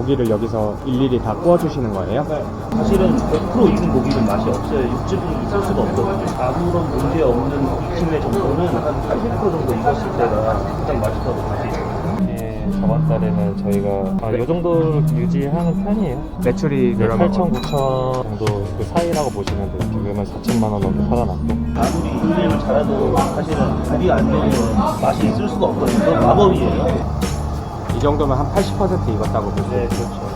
고기를 여기서 일일이 다 구워주시는 거예요? 사실은 100% 익은 고기는 맛이 없어요. 육즙이 있을 수가 없거든요. 아무런 문제 없는 익힘의 정도는 한 80% 정도 익었을 때가 가장 맛있다고 볼 수 있어요. 저번 달에는 저희가 이 정도 유지하는 편이에요. 매출이 8천, 9천 정도 그 사이라고 보시면 돼요. 지금은 4천만 원 정도 팔아놨고. 아무리 인내를 잘해도 사실은 불이 안 되면 맛이 있을 수가 없거든요. 그건 마법이에요. 이 정도면 한 80% 익었다고 보세요. 네, 그렇죠.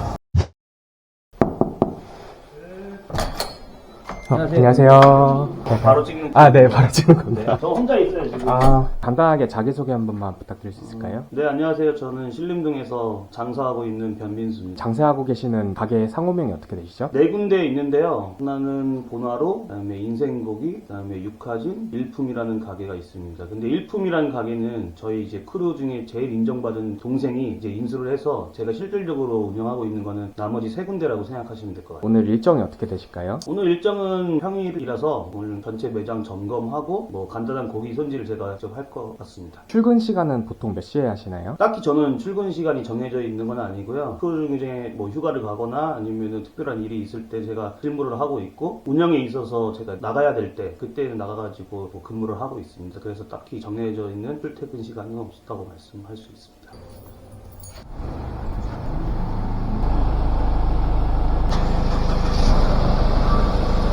안녕하세요. 바로 찍는 네, 바로 찍는 겁니다. 네, 저 혼자 있어요 지금. 간단하게 자기소개 한 번만 부탁드릴 수 있을까요? 네, 안녕하세요. 저는 신림동에서 장사하고 있는 변민수입니다. 장사하고 계시는 가게의 상호명이 어떻게 되시죠? 네 군데 있는데요. 하나는 보나로, 그다음에 인생고기, 그다음에 육하진, 일품이라는 가게가 있습니다. 근데 일품이라는 가게는 저희 이제 크루 중에 제일 인정받은 동생이 이제 인수를 해서 제가 실질적으로 운영하고 있는 거는 나머지 세 군데라고 생각하시면 될 것 같아요. 오늘 일정이 어떻게 되실까요? 오늘 일정은 평일이라서 오늘 전체 매장 점검하고 뭐 간단한 고기 손질을 제가 직접 할 것 같습니다. 출근 시간은 보통 몇 시에 하시나요? 딱히 저는 출근 시간이 정해져 있는 건 아니고요. 그 중에 뭐 휴가를 가거나 아니면 특별한 일이 있을 때 제가 근무를 하고 있고 운영에 있어서 제가 나가야 될 때 그때는 나가가지고 뭐 근무를 하고 있습니다. 그래서 딱히 정해져 있는 출퇴근 시간은 없다고 말씀할 수 있습니다.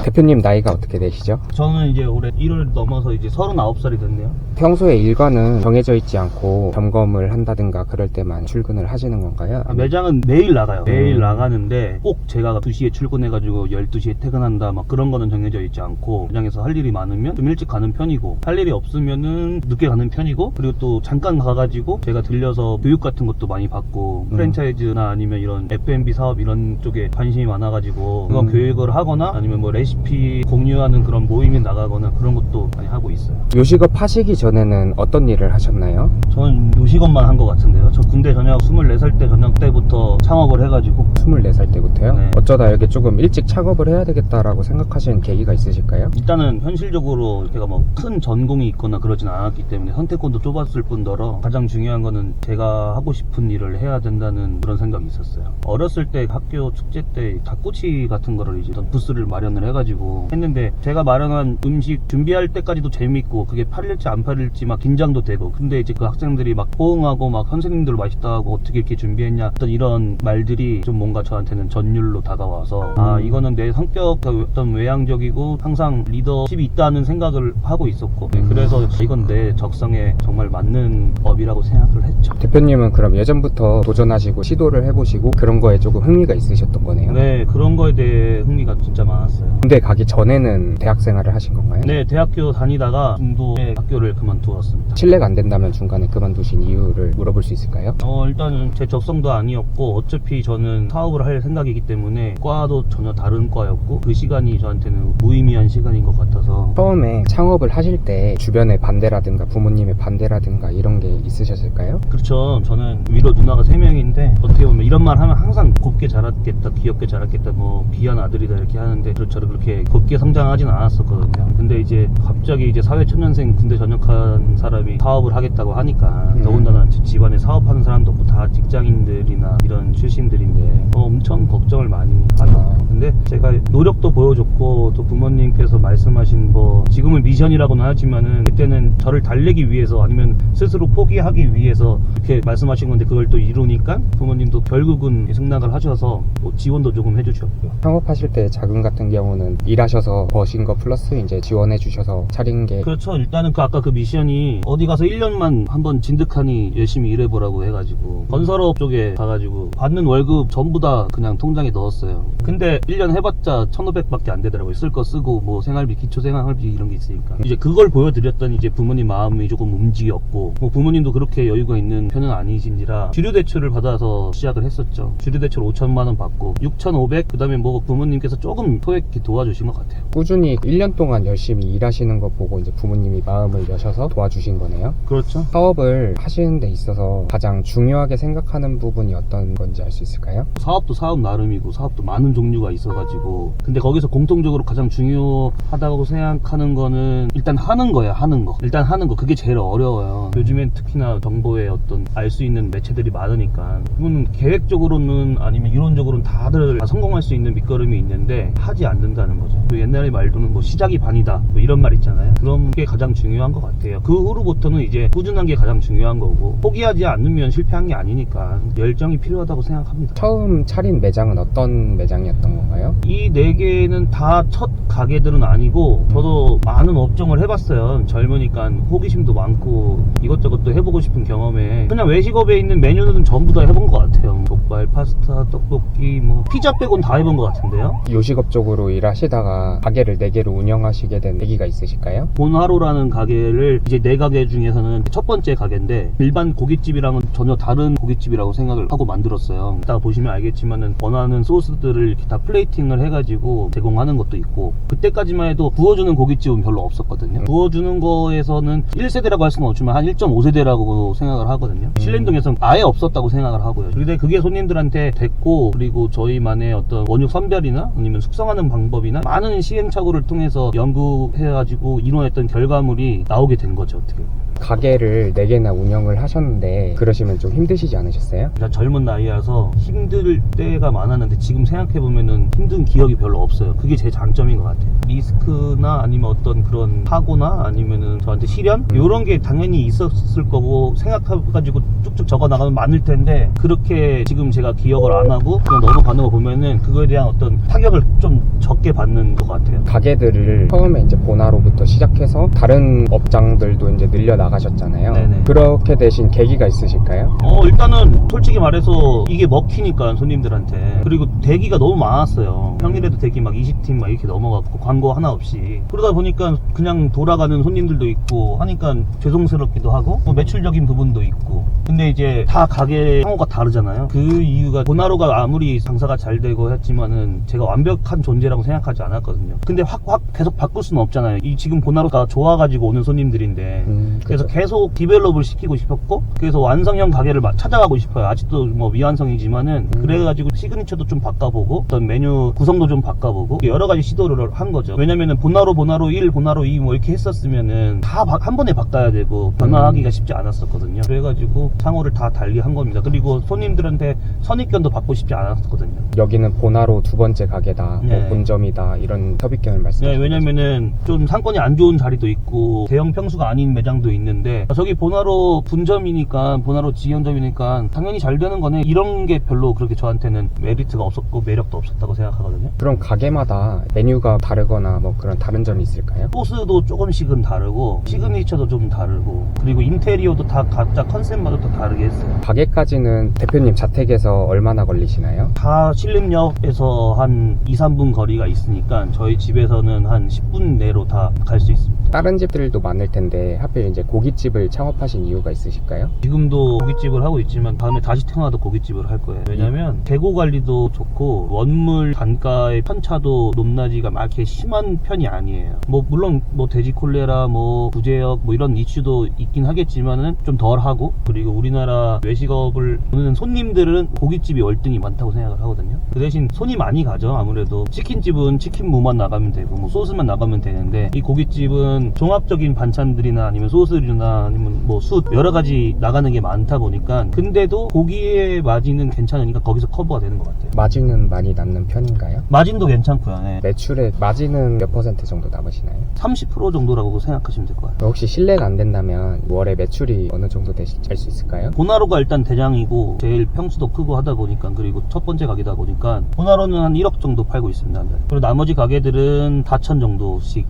대표님 나이가 어떻게 되시죠? 저는 이제 올해 1월 넘어서 이제 39살이 됐네요. 평소에 일과는 정해져 있지 않고 점검을 한다든가 그럴 때만 출근을 하시는 건가요? 매장은 매일 나가요. 매일 나가는데 꼭 제가 2시에 출근해가지고 12시에 퇴근한다 막 그런 거는 정해져 있지 않고 매장에서 할 일이 많으면 좀 일찍 가는 편이고 할 일이 없으면은 늦게 가는 편이고 그리고 또 잠깐 가가지고 제가 들려서 교육 같은 것도 많이 받고 프랜차이즈나 아니면 이런 F&B 사업 이런 쪽에 관심이 많아가지고 그건 교육을 하거나 아니면 뭐 레시피 공유하는 그런 모임에 나가거나 그런 것도 많이 하고 있어요. 요식업 하시기 전에는 어떤 일을 하셨나요? 저는 요식업만 한 것 같은데요. 저 군대 전역 24살 때 전역 때부터 창업을 해가지고 24살 때부터요? 네. 어쩌다 이렇게 조금 일찍 창업을 해야 되겠다라고 생각하신 계기가 있으실까요? 일단은 현실적으로 제가 뭐 큰 전공이 있거나 그러진 않았기 때문에 선택권도 좁았을 뿐더러 가장 중요한 거는 제가 하고 싶은 일을 해야 된다는 그런 생각이 있었어요. 어렸을 때 학교 축제 때 닭꼬치 같은 거를 이제 부스를 마련을 해가지고 했는데 제가 마련한 음식 준비할 때까지도 재밌고 그게 팔릴지 안 팔릴지 막 긴장도 되고 근데 이제 그 학생들이 막 호응하고 막 선생님들 맛있다 하고 어떻게 이렇게 준비했냐 어떤 이런 말들이 좀 뭔가 저한테는 전율로 다가와서 아 이거는 내 성격 어떤 외향적이고 항상 리더십이 있다는 생각을 하고 있었고 그래서 이건 내 적성에 정말 맞는 업이라고 생각을 했죠. 대표님은 그럼 예전부터 도전하시고 시도를 해보시고 그런 거에 조금 흥미가 있으셨던 거네요? 네, 그런 거에 대해 흥미가 진짜 많았어요. 군대 가기 전에는 대학 생활을 하신 건가요? 네, 대학교 다니다가 중도에 학교를 그만두었습니다. 실례가 안 된다면 중간에 그만두신 이유를 물어볼 수 있을까요? 일단은 제 적성도 아니었고 어차피 저는 사업을 할 생각이기 때문에 과도 전혀 다른 과였고 그 시간이 저한테는 무의미한 시간인 것 같아서 처음에 창업을 하실 때 주변의 반대라든가 부모님의 반대라든가 이런 게 있으셨을까요? 그렇죠. 저는 위로 누나가 3명인데 어떻게 보면 이런 말 하면 항상 곱게 자랐겠다 귀엽게 자랐겠다 뭐 귀한 아들이다 이렇게 하는데 저를 그렇게 곱게 성장하진 않았었거든요. 근데 이제 갑자기 이제 사회초년생 군대 전역한 사람이 사업을 하겠다고 하니까 더군다나 집안에 사업하는 사람도 없고 다 직장인들이나 이런 출신들인데 엄청 걱정을 많이 하죠. 근데 제가 노력도 보여줬고 또 부모님께서 말씀하신 뭐 지금은 미션이라고는 하지만은 그때는 저를 달래기 위해서 아니면 스스로 포기하기 위해서 이렇게 말씀하신 건데 그걸 또 이루니까 부모님도 결국은 승낙을 하셔서 뭐 지원도 조금 해주셨고요. 창업하실 때 자금 같은 경우는 일하셔서 버신 거 플러스 이제 지원해 주셔서 차린 게 그렇죠. 일단은 아까 그 미션이 어디 가서 1년만 한번 진득하니 열심히 일해보라고 해가지고 건설업 쪽에 가가지고 받는 월급 전부 다 그냥 통장에 넣었어요. 근데 1년 해봤자 1,500밖에 안 되더라고요. 쓸 거 쓰고 뭐 생활비 기초생활비 이런 게 있으니까 이제 그걸 보여드렸더니 이제 부모님 마음이 조금 움직였고 뭐 부모님도 그렇게 여유가 있는 편은 아니신지라 주류대출을 받아서 시작을 했었죠. 주류대출 5천만 원 받고 6,500 그다음에 뭐 부모님께서 조금 소액 도와주신 것 같아요. 꾸준히 1년 동안 열심히 일하시는 거 보고 이제 부모님이 마음을 여셔서 도와주신 거네요. 그렇죠. 사업을 하시는 데 있어서 가장 중요하게 생각하는 부분이 어떤 건지 알 수 있을까요? 사업도 사업 나름이고 사업도 많은 종류가 있어가지고. 근데 거기서 공통적으로 가장 중요하다고 생각하는 거는 일단 하는 거야. 일단 하는 거. 그게 제일 어려워요. 요즘엔 특히나 정보에 어떤 알 수 있는 매체들이 많으니까. 그건 계획적으로는 아니면 이론적으로는 다들 다 성공할 수 있는 밑거름이 있는데 하지 않는다는 거죠. 그 옛날의 말로는 뭐 시작이 반이다 뭐 이런 말 있잖아요. 그런 게 가장 중요한 것 같아요. 그 후로부터는 이제 꾸준한 게 가장 중요한 거고, 포기하지 않으면 실패한 게 아니니까 열정이 필요하다고 생각합니다. 처음 차린 매장은 어떤 매장이었던 건가요? 이 4개는 다 첫 가게들은 아니고, 저도 많은 업종을 해봤어요. 젊으니까 호기심도 많고 이것저것 또 해보고 싶은 경험에 그냥 외식업에 있는 메뉴는 전부 다 해본 것 같아요. 족발, 파스타, 떡볶이, 뭐 피자 빼곤 다 해본 것 같은데요. 요식업 쪽으로 일하시다가 가게를 4개를 운영하시게 된 계기가 있으실까요? 본하루라는 가게를 이제 4가게 중에서는 첫 번째 가게인데, 일반 고깃집이랑은 전혀 다른 고깃집이라고 생각을 하고 만들었어요. 이따가 보시면 알겠지만은 원하는 소스들을 이렇게 다 플레이팅을 해가지고 제공하는 것도 있고, 그때까지만 해도 구워주는 고깃집은 별로 없었거든요. 구워주는 거에서는 1세대라고 할 수는 없지만 한 1.5세대라고 생각을 하거든요. 신림동에서는 아예 없었다고 생각을 하고요. 근데 그게 손님들한테 됐고, 그리고 저희만의 어떤 원육 선별이나 아니면 숙성하는 방법이나 많은 시행착오를 통해서 연구해가지고 이뤄냈던 결과물이 나오게 된 거죠. 어떻게 가게를 4개나 운영을 하셨는데 그러시면 좀 힘드시지 않으셨어요? 제가 젊은 나이라서 힘들 때가 많았는데, 지금 생각해보면은 힘든 기억이 별로 없어요. 그게 제 장점인 것 같아요. 리스크나 아니면 어떤 그런 사고나 아니면은 저한테 시련? 이런 게 당연히 있었을 거고 생각해가지고 쭉쭉 적어 나가면 많을 텐데, 그렇게 지금 제가 기억을 안 하고 그냥 넘어가는 거 보면은 그거에 대한 어떤 타격을 좀 적게 받는 것 같아요. 가게들을 처음에 이제 본하로부터 시작해서 다른 업장들도 이제 늘려나가셨잖아요. 네네. 그렇게 되신 계기가 있으실까요? 일단은 솔직히 말해서 이게 먹히니까 손님들한테. 그리고 대기가 너무 많았어요. 평일에도 대기 막 20팀 막 이렇게 넘어갔고, 광고 하나 없이. 그러다 보니까 그냥 돌아가는 손님들도 있고 하니까 죄송스럽기도 하고, 뭐 매출적인 부분도 있고. 근데 이제 다 가게 상호가 다르잖아요. 그 이유가, 본하루가 아무리 장사가 잘 되고 했지만은 제가 완벽한 존재라고 생각하지 않았거든요. 근데 확 계속 바꿀 수는 없잖아요. 이 지금 본하루가 좋아가지고 오는 손님들인데. 그래서 계속 디벨롭을 시키고 싶었고, 그래서 완성형 가게를 찾아가고 싶어요. 아직도 뭐 미완성이지만은. 그래가지고 시그니처도 좀 바꿔보고, 어떤 메뉴 구성도 좀 바꿔보고, 여러 가지 시도를 한 거죠. 왜냐면은 본하루 1, 본하루 2 뭐 이렇게 했었으면은 다 한 번에 바꿔야 되고 변화하기가 쉽지 않았었거든요. 그래가지고 상호를 다 달리 한 겁니다. 그리고 손님들한테 선입견도 받고 싶지 않았거든요. 여기는 본하루 2번째 가게다, 네. 뭐 본점이다, 이런 협의견을 말씀하셨죠. 네, 왜냐면은 좀 상권이 안 좋은 자리도 있고 대형 평수가 아닌 매장도 있는데, 저기 본하루 분점이니까, 본하루 지연점이니까 당연히 잘 되는 거네, 이런 게 별로 그렇게 저한테는 메리트가 없었고 매력도 없었다고 생각하거든요. 그럼 가게마다 메뉴가 다르거나 뭐 그런 다른 점이 있을까요? 소스도 조금씩은 다르고 시그니처도 좀 다르고, 그리고 인테리어도 다 각자 컨셉마다 또 다르게 했어요. 가게까지는 대표님 자택에서 얼마나 걸리시나요? 다 신림역에서 한 2-3분 거리가 있으니까 저희 집에서는 한 10분 내로 다 갈 수 있습니다. 다른 집들도 많을 텐데 하필 이제 고깃집을 창업하신 이유가 있으실까요? 지금도 고깃집을 하고 있지만 다음에 다시 태어나도 고깃집을 할 거예요. 왜냐면 재고 관리도 좋고 원물 단가의 편차도 높낮이가 막 이렇게 심한 편이 아니에요. 뭐 물론 뭐 돼지 콜레라, 뭐 부재역 뭐 이런 이슈도 있긴 하겠지만은 좀 덜하고, 그리고 우리나라 외식업을 보는 손님들은 고깃집이 월등히 많다고 생각을 하거든요. 그 대신 손이 많이 가죠. 아무래도 치킨집은 치킨 무만 나가면 되고 뭐 소스만 나가면 되는데, 이 고깃집은 종합적인 반찬들이나 아니면 소스류나 아니면 뭐 숯 여러 가지 나가는 게 많다 보니까, 근데도 고기의 마진은 괜찮으니까 거기서 커버가 되는 것 같아요. 마진은 많이 남는 편인가요? 마진도 괜찮고요. 네. 매출의 마진은 몇 % 정도 남으시나요? 30% 정도라고 생각하시면 될 거예요. 혹시 실례가 안 된다면 월에 매출이 어느 정도 되실지 알 수 있을까요? 본하루가 일단 대장이고 제일 평수도 크고 하다 보니까, 그리고 첫 번째 가게다 보니까 본하루는 한 1억 정도 팔고 있습니다. 한 달에. 그리고 나머지 가게들은 4천 정도씩.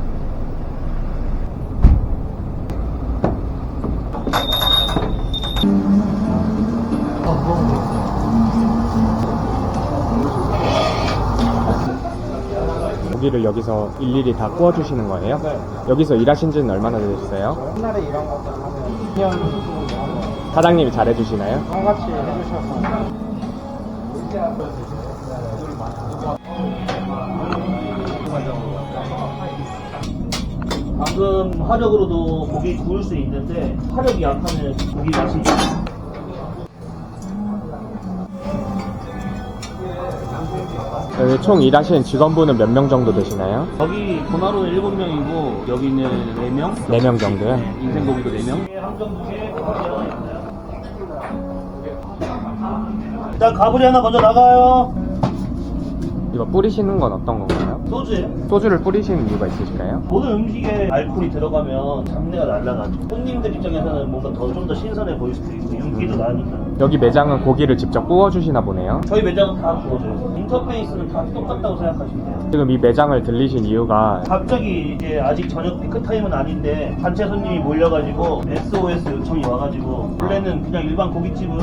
고기를 여기서 일일이 다 구워주시는 거예요? 네. 여기서 일하신 지는 얼마나 되셨어요? 옛날에 이런 것도 하면 2년 사장님이 잘해주시나요? 형같이 해주셔서 방금 화력으로도 고기 구울 수 있는데, 화력이 약하면 고기 맛이 여기 총 일하시는 직원분은 몇 명 정도 되시나요? 여기 보나로는 7명이고 여기는 4명. 4명 정도요? 인생고기도 4명. 함정 2개. 일단 가브리 하나 먼저 나가요. 이거 뿌리시는 건 어떤 건가요? 소주예요. 소주를 뿌리시는 이유가 있으실까요? 모든 음식에 알코올이 들어가면 잡내가 날라가죠. 손님들 입장에서는 뭔가 좀 더 신선해 보일 수도 있고 윤기도 나니까. 여기 매장은 고기를 직접 구워주시나 보네요. 저희 매장은 다 구워줘요. 인터페이스는 다 똑같다고 생각하시면 돼요. 지금 이 매장을 들리신 이유가 갑자기 이제 아직 저녁 피크타임은 아닌데 단체 손님이 몰려가지고 SOS 요청이 와가지고 원래는 그냥 일반 고깃집은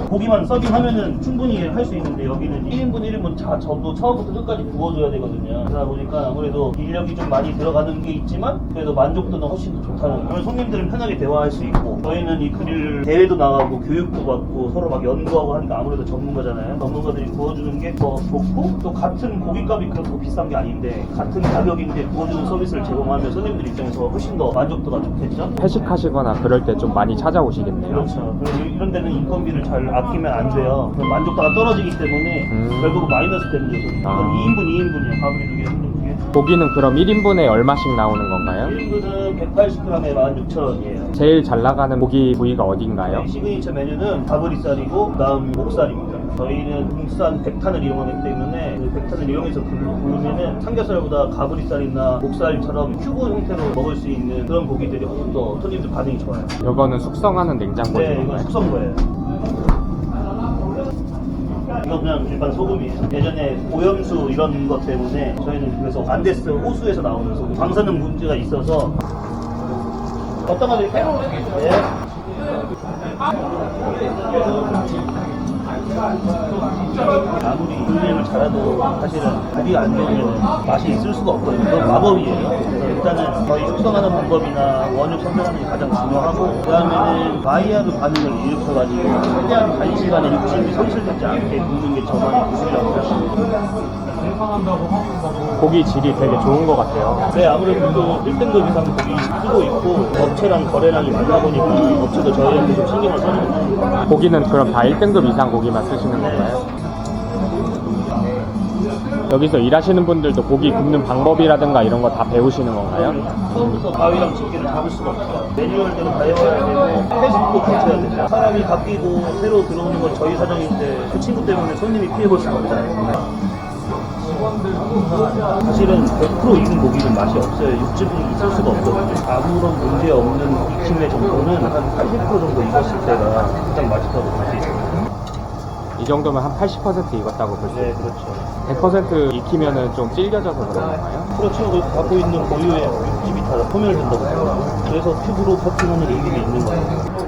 고기만 서빙하면은 충분히 할 수 있는데 여기는 1인분 1인분 다 전부 처음부터 끝까지 구워줘야 되거든요. 그러다 보니까 아무래도 인력이 좀 많이 들어가는 게 있지만 그래도 만족도는 훨씬 더 좋다는 거예요. 손님들은 편하게 대화할 수 있고 저희는 이 그릴 대회도 나가고 교육도 받고 서로 막 연구하고 하니까 아무래도 전문가잖아요. 전문가들이 구워주는 게 더 좋고 또 같은 고깃값이 그렇게 비싼 게 아닌데 같은 가격인데 구워주는 서비스를 제공하면 손님들 입장에서 훨씬 더 만족도가 좋겠죠? 회식하시거나 그럴 때 좀 많이 찾아오시겠네요. 그렇죠. 그리고 이런 데는 인건비를 잘 아끼면 안 돼요. 그럼 만족도가 떨어지기 때문에 결국 마이너스 되는 요소죠. 아. 2인분 2인분이에요. 가브리 2개, 손님 2개. 고기는 그럼 1인분에 얼마씩 나오는 건가요? 1인분은 180g에 16,000원이에요. 제일 잘 나가는 고기 부위가 어딘가요? 시그니처 메뉴는 가브리살이고 그다음 목살입니다. 저희는 국산 백탄을 이용하기 때문에 그 백탄을 이용해서 구우면은 삼겹살보다 가브리살이나 목살처럼 큐브 형태로 먹을 수 있는 그런 고기들이 훨씬 더 손님들 반응이 좋아요. 이거는 숙성하는 냉장고인 네, 이건 건가요? 숙성거예요. 이거 그냥 일반 소금이에요. 예전에 오염수 이런 것 때문에 저희는 그래서 안데스 호수에서 나오는 소금. 방사능 문제가 있어서 어떤 거 드릴까요? 네. 아무리 인내를 잘해도 사실은 고기가 안 좋으면 맛이 있을 수가 없거든요. 그건 마법이에요. 그래서 일단은 저희 숙성하는 방법이나 원육 선별하는 게 가장 중요하고 그 다음에는 마이야르 반응을 일으켜가지고 최대한 단시간에 육즙이 손실되지 않게 굽는 게 저만의 기술이라고 생각합니다. 고기 질이 되게 좋은 것 같아요. 네, 아무래도 또 1등급 이상 고기 쓰고 있고 업체랑 거래량이 많다 보니까 업체도 저희한테 좀 신경을 써주고 있습니다. 고기는 그럼 다 1등급 이상 고기만 쓰시는 건가요? 여기서 일하시는 분들도 고기 굽는 방법이라든가 이런 거 다 배우시는 건가요? 처음부터 가위랑 집게를 잡을 수가 없어요. 매뉴얼대로 다 해봐야 되고 테스트도 거쳐야 돼요. 사람이 바뀌고 새로 들어오는 건 저희 사정인데 그 친구 때문에 손님이 피해볼 수가 없잖아요. 사실은 100% 익은 고기는 맛이 없어요. 육즙이 있을 수가 없거든요. 아무런 문제 없는 익힘의 정도는 한 80% 정도 익었을 때가 가장 맛있다고 볼 수 있어요. 이 정도면 한 80% 익었다고 볼 수 네, 있어요. 그렇죠. 100% 익히면은 좀 질겨져서 그런 건가요? 그렇죠. 그 갖고 있는 고유의 육즙이 다 소멸된다고 생각해요. 그래서 큐브로 커팅하는 의미가 있는 거예요.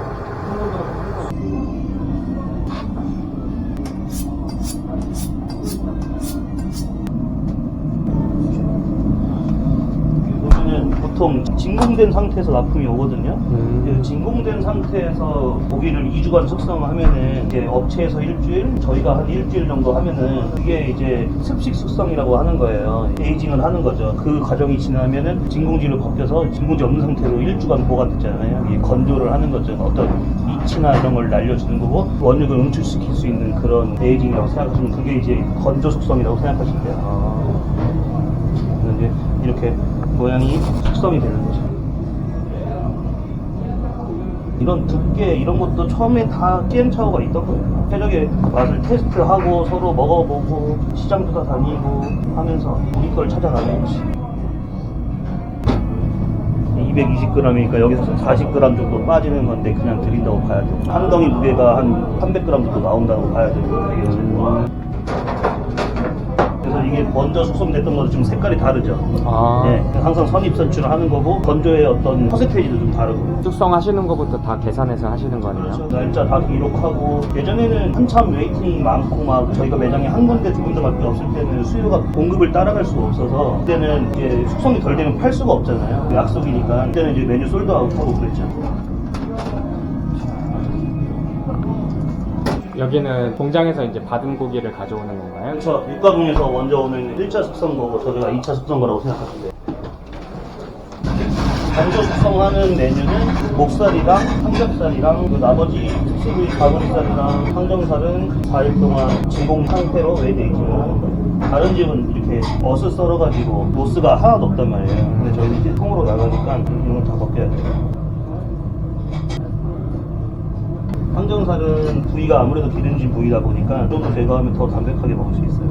보통 진공된 상태에서 납품이 오거든요. 그 진공된 상태에서 고기를 2주간 숙성하면은 이제 업체에서 일주일, 저희가 한 일주일 정도 하면은 그게 이제 습식 숙성이라고 하는 거예요. 에이징을 하는 거죠. 그 과정이 지나면은 진공지로 바뀌어서 진공지 없는 상태로 1주간 보관됐잖아요. 이게 건조를 하는 거죠. 어떤 이치나 이런 걸 날려주는 거고 원육을 응축시킬 수 있는 그런 에이징이라고 생각하시면 그게 이제 건조 숙성이라고 생각하시면 돼요. 이제 이렇게 모양이 숙성이 되는 거죠. 이런 두께 이런 것도 처음에 다 시행착오가 있던 거예요. 최적의 맛을 테스트하고 서로 먹어보고 시장도 다 다니고 하면서 우리 걸 찾아가는 거지. 220g이니까 여기서 40g 정도 빠지는 건데 그냥 드린다고 봐야 돼요. 한 덩이 무게가 한 300g 정도 나온다고 봐야 돼요. 그래서 이게 먼저 숙성됐던 것도 좀 색깔이 다르죠. 네, 항상 선입선출을 하는 거고 건조의 어떤 퍼센테이지도 좀 다르고. 숙성하시는 것부터 다 계산해서 하시는 거네요. 그렇죠. 날짜 다 기록하고 예전에는 한참 웨이팅이 많고 막 저희가 매장에 한 군데 두 군데밖에 없을 때는 수요가 공급을 따라갈 수가 없어서 그때는 이제 숙성이 덜 되면 팔 수가 없잖아요. 약속이니까 그때는 이제 메뉴 솔드아웃하고 그랬죠. 여기는 공장에서 이제 받은 고기를 가져오는 건가요? 그렇죠. 육가공에서 먼저 오는 1차 숙성거고 저희가 2차 숙성거라고 생각하시면 돼요. 단조 숙성하는 메뉴는 목살이랑 삼겹살이랑 그 나머지 특수부위 가브리살이랑 항정살은 4일 동안 진공 상태로 웨이데이징을 하는 거예요. 다른 집은 이렇게 어스 썰어가지고 로스가 하나도 없단 말이에요. 근데 저희는 이제 통으로 나가니까 이런 걸 다 벗겨야 돼요. 항정살은 부위가 아무래도 기름진 부위다 보니까 좀 더 제거하면 더 담백하게 먹을 수 있어요.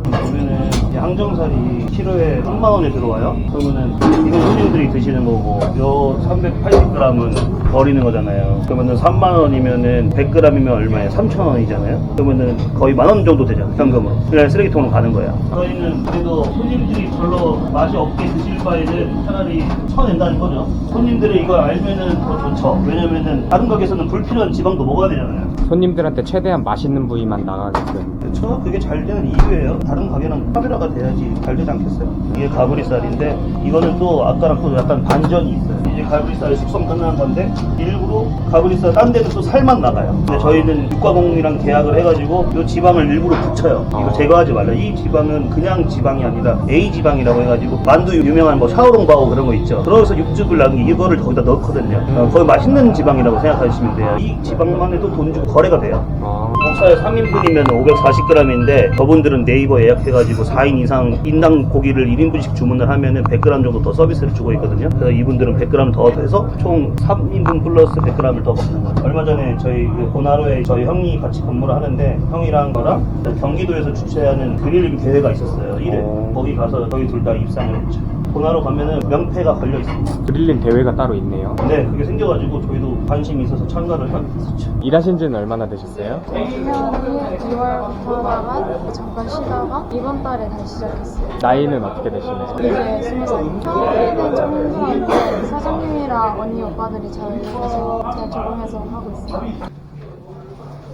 보면은 이제 항정살이 키로에 3만원에 들어와요. 그러면은 이건 손님들이 드시는 거고 요 380g은 버리는 거잖아요. 그러면은 3만원이면은 100g이면 얼마예요? 3,000원이잖아요. 그러면은 거의 만원 정도 되잖아요. 현금으로. 그냥 쓰레기통으로 가는 거예요. 저희는 그래도 손님들이 별로 맛이 없게 드실 바에는 차라리 쳐낸다는 거죠. 손님들이 이걸 알면은 더 좋죠. 왜냐면은 다른 가게에서는 불필요한 지방도 먹어야 되잖아요. 손님들한테 최대한 맛있는 부위만 나가게끔. 그렇죠. 그게 잘 되는 이유예요. 다른 가게랑 차별화가 돼야지 잘 되지 않겠어요? 이게 가브리살인데 이거는 또 아까랑 또 약간 반전이 있어요. 이제 가브리살이 숙성 끝난 건데 일부러 가브리살 딴 데는 또 살만 나가요. 근데 저희는 육가공이랑 계약을 해가지고 이 지방을 일부러 붙여요. 이거 제거하지 말라. 이 지방은 그냥 지방이 아니라 A 지방이라고 해가지고 만두 유명한 뭐 샤오롱바오 그런 거 있죠. 그래서 육즙을 나는 게 이거를 거기다 넣거든요. 거의 맛있는 지방이라고 생각하시면 돼요. 이 지방만 해도 돈 주고 거래가 돼요. 목살 3인분이면 540g인데 저분들은 네이버 예약해가지고 4인 이상 인당 고기를 1인분씩 주문을 하면은 100g 정도 더 서비스를 주고 있거든요. 그래서 이분들은 100g 더 해서 총 3인분 플러스 100g을 더 먹는 거예요. 얼마 전에 저희 그 보나로에 저희 형이 같이 근무를 하는데 형이랑 저랑 경기도에서 주최하는 그릴 대회가 있었어요. 1회. 거기 가서 저희 둘 다 입상을 했죠. 보나로 가면은 명패가 걸려 있습니다. 그릴링 대회가 따로 있네요. 네, 그게 생겨가지고 저희도 관심이 있어서 참가를 하게 됐었죠. 일하신 지는 얼마나 되셨어요? 2월부터다가 잠깐 쉬다가 이번 달에 다시 시작했어요. 나이는 어떻게 되시나요? 이제 20살. 처음에는 좀 힘들었는데 사장님이랑 언니 오빠들이 잘 적응해서 하고 있어요.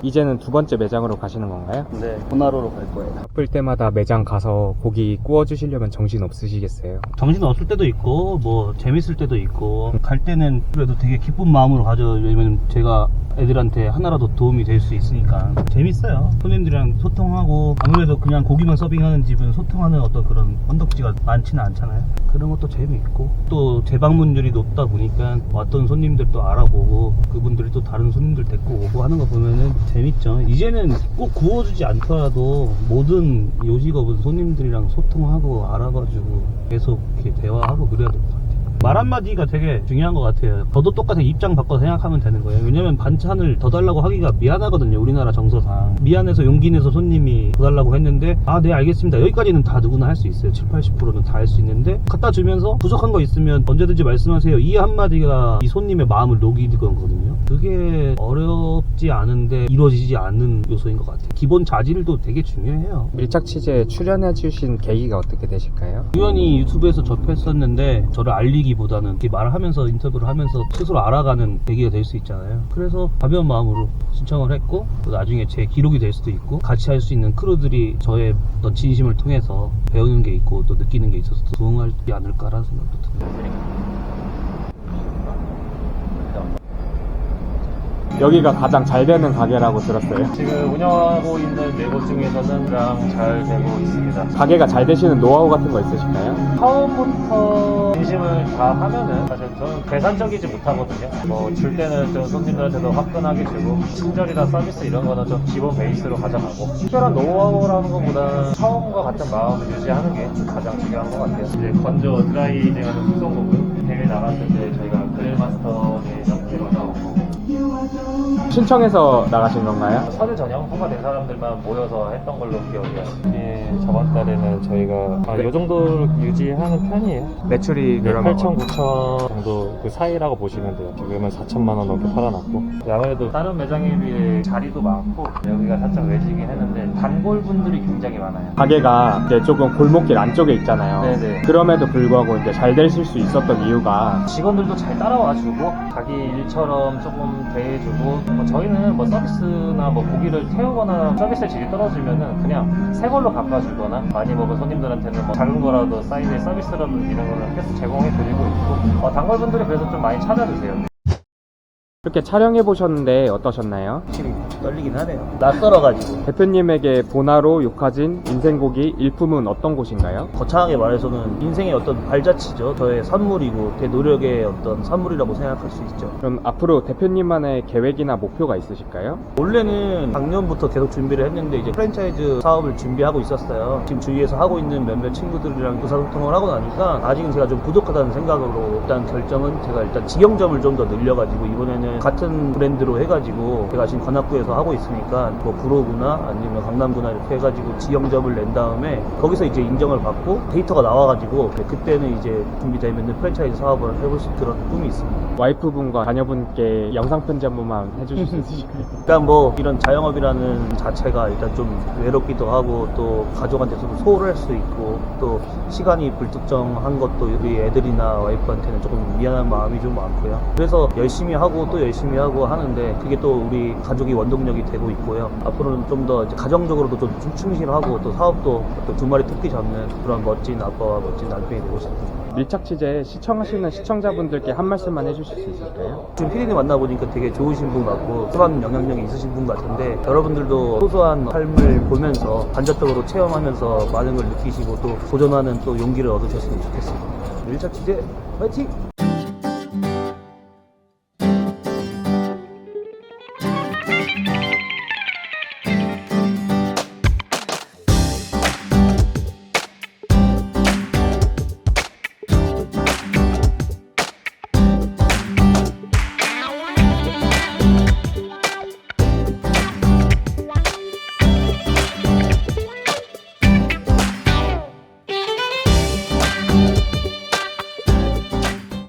이제는 두 번째 매장으로 가시는 건가요? 네, 보나로로 갈 거예요. 바쁠 때마다 매장 가서 고기 구워주시려면 정신 없으시겠어요? 정신 없을 때도 있고 뭐 재밌을 때도 있고 갈 때는 그래도 되게 기쁜 마음으로 가죠. 왜냐면 제가 애들한테 하나라도 도움이 될 수 있으니까 재밌어요. 손님들이랑 소통하고 아무래도 그냥 고기만 서빙하는 집은 소통하는 어떤 그런 언덕지가 많지는 않잖아요. 그런 것도 재미있고 또 재방문율이 높다 보니까 왔던 손님들도 알아보고 그분들이 또 다른 손님들 데리고 오고 하는 거 보면은 재밌죠. 이제는 꼭 구워주지 않더라도 모든 요직업은 손님들이랑 소통하고 알아봐주고 계속 이렇게 대화하고 그래야 될 것 같아요. 말 한마디가 되게 중요한 것 같아요. 저도 똑같은 입장 바꿔 생각하면 되는 거예요. 왜냐면 반찬을 더 달라고 하기가 미안하거든요. 우리나라 정서상. 미안해서 용기 내서 손님이 더 달라고 했는데 아, 네 알겠습니다. 여기까지는 다 누구나 할 수 있어요. 7, 80%는 다 할 수 있는데 갖다 주면서 부족한 거 있으면 언제든지 말씀하세요. 이 한마디가 이 손님의 마음을 녹이는 거거든요. 그게 어렵지 않은데 이루어지지 않는 요소인 것 같아요. 기본 자질도 되게 중요해요. 밀착 취재에 출연해주신 계기가 어떻게 되실까요? 우연히 유튜브에서 접했었는데 저를 알리기보다는 이렇게 말을 하면서 인터뷰를 하면서 스스로 알아가는 계기가 될 수 있잖아요. 그래서 가벼운 마음으로 신청을 했고 또 나중에 제 기록이 될 수도 있고 같이 할 수 있는 크루들이 저의 어떤 진심을 통해서 배우는 게 있고 또 느끼는 게 있어서 더 부응하지 않을까라는 생각도 듭니다. 여기가 가장 잘 되는 가게라고 들었어요. 지금 운영하고 있는 네 곳 중에서는 가장 잘 되고 있습니다. 가게가 잘 되시는 노하우 같은 거 있으실까요? 처음부터 진심을 다 하면은 사실 저는 계산적이지 못하거든요. 뭐 줄 때는 좀 손님들한테도 화끈하게 주고 친절이나 서비스 이런 거는 좀 기본 베이스로 가져가고 특별한 노하우라는 것보다는 처음과 같은 마음을 유지하는 게 가장 중요한 것 같아요. 이제 건조 드라이징하는 숙성 부분 대회 나갔을 때 저희가 그릴마스터에 점수를 나오고 신청해서 나가신 건가요? 서류 전형 통과된 사람들만 모여서 했던 걸로 기억이 나요. 저번 달에는 저희가 이 정도 유지하는 편이에요. 매출이 그러면 8천, 9천 정도 그 사이라고 보시면 돼요. 지금은 4천만 원 넘게 팔아놨고 아무래도 다른 매장에 비해 자리도 많고 여기가 살짝 외지긴 했는데 단골분들이 굉장히 많아요. 가게가 이제 조금 골목길 안쪽에 있잖아요. 네네. 그럼에도 불구하고 이제 잘 되실 수 있었던 이유가 직원들도 잘 따라와주고 자기 일처럼 조금 대해주고 뭐 저희는 뭐 서비스나 뭐 고기를 태우거나 서비스 질이 떨어지면은 그냥 새 걸로 바꿔주거나 많이 먹은 손님들한테는 뭐 작은 거라도 사이드에 서비스라든지 이런 거를 계속 제공해드리고 있고 단골분들이 그래서 좀 많이 찾아주세요. 이렇게 촬영해 보셨는데 어떠셨나요? 확실히 떨리긴 하네요. 낯설어가지고. 대표님에게 보나로 요카진 인생고기 일품은 어떤 곳인가요? 거창하게 말해서는 인생의 어떤 발자취죠. 저의 선물이고 제 노력의 어떤 선물이라고 생각할 수 있죠. 그럼 앞으로 대표님만의 계획이나 목표가 있으실까요? 원래는 작년부터 계속 준비를 했는데 이제 프랜차이즈 사업을 준비하고 있었어요. 지금 주위에서 하고 있는 몇몇 친구들이랑 의사소통을 하고 나니까 아직은 제가 좀 부족하다는 생각으로 일단 결정은 제가 일단 직영점을 좀 더 늘려가지고 이번에는 같은 브랜드로 해가지고 제가 지금 관악구에서 하고 있으니까 뭐 구로구나 아니면 강남구나 이렇게 해가지고 직영점을 낸 다음에 거기서 이제 인정을 받고 데이터가 나와가지고 그때는 이제 준비되면 프랜차이즈 사업을 해볼 수 있는 그런 꿈이 있습니다. 와이프분과 자녀분께 영상 편지 한 번만 해주실 수 있으실까요? 일단 뭐 이런 자영업이라는 자체가 일단 좀 외롭기도 하고 또 가족한테서도 소홀할 수 있고 또 시간이 불특정한 것도 우리 애들이나 와이프한테는 조금 미안한 마음이 좀 많고요. 그래서 열심히 하고 또 열심히 하고 하는데 그게 또 우리 가족이 원동력이 되고 있고요. 앞으로는 좀 더 가정적으로도 좀 충실하고 또 사업도 또 두 마리 토끼 잡는 그런 멋진 아빠와 멋진 남편이 되고 싶습니다. 밀착 취재 시청하시는 시청자분들께 한 말씀만 해주실 수 있을까요? 지금 피디님 만나보니까 되게 좋으신 분 같고 소소한 영향력이 있으신 분 같은데 여러분들도 소소한 삶을 보면서 간접적으로 체험하면서 많은 걸 느끼시고 또 도전하는 또 용기를 얻으셨으면 좋겠습니다. 밀착 취재 화이팅!